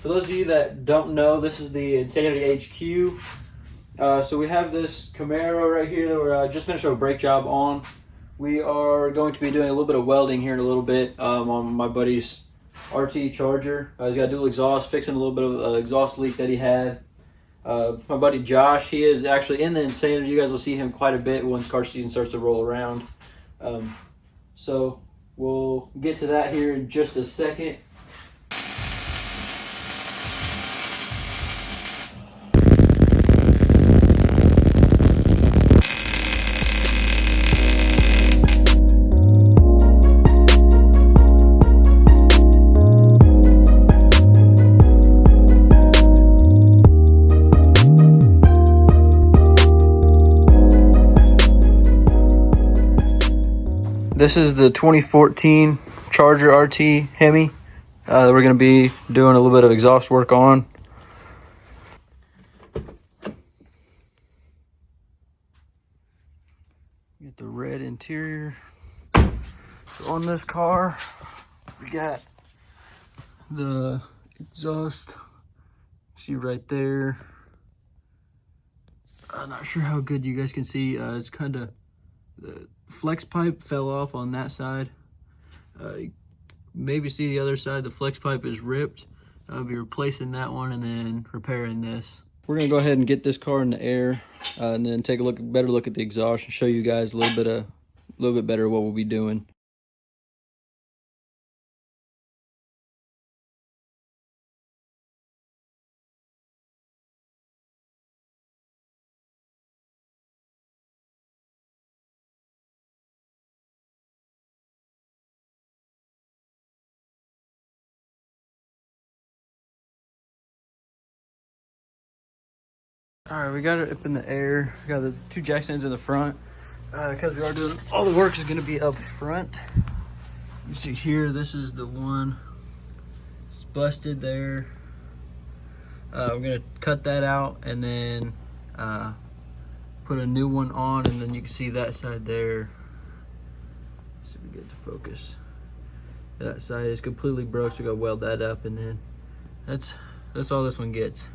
for those of you that don't know, this is the Insanity HQ. So we have this Camaro right here that we're just finished a brake job on. We are going to be doing a little bit of welding here in a little bit on my buddy's RT Charger. He's got dual exhaust, fixing a little bit of exhaust leak that he had. My buddy Josh, he is actually in the Insanity. You guys will see him quite a bit once car season starts to roll around. So we'll get to that here in just a second. This is the 2014 Charger RT Hemi that we're going to be doing a little bit of exhaust work on. Get the red interior. So on this car, we got the exhaust. See right there. I'm not sure how good you guys can see. It's kind of the flex pipe fell off on that side. You maybe see the other side. The flex pipe is ripped. I'll be replacing that one and then repairing this. We're gonna go ahead and get this car in the air and then take a better look at the exhaust and show you guys a little bit better what we'll be doing. All right, we got it up in the air. We got the two jack stands in the front because we are doing all the work is going to be up front. You see here, this is the one. It's busted there. We're going to cut that out and then put a new one on, and then you can see that side there. See if we get to focus. That side is completely broke, so we got to weld that up, and then that's all this one gets.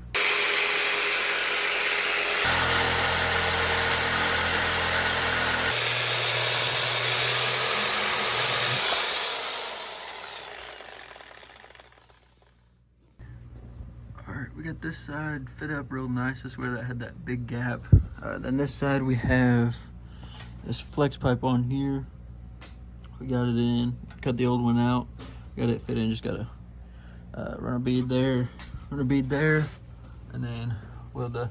We got this side fit up real nice. That's where that had that big gap. Then this side we have this flex pipe on here. We got it in, cut the old one out, got it fit in. Just gotta run a bead there, and then weld the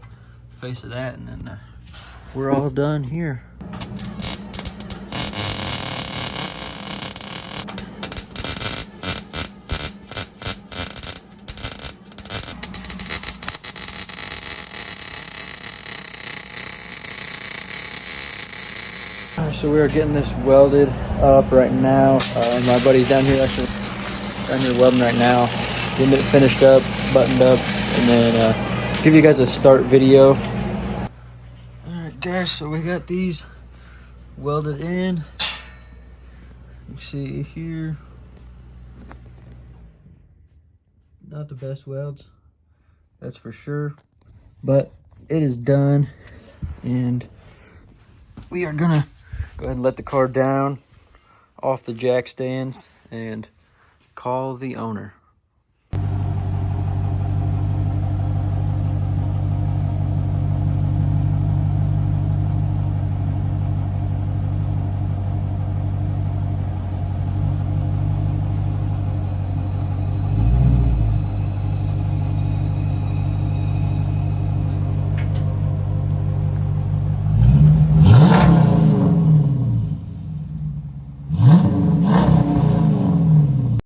face of that, and then we're all done here. So we are getting this welded up right now. My buddy's down here welding right now. Getting it finished up, buttoned up, and then give you guys a start video. All right, guys. So we got these welded in. You see here, not the best welds, that's for sure, but it is done, and we are gonna go ahead and let the car down off the jack stands and call the owner.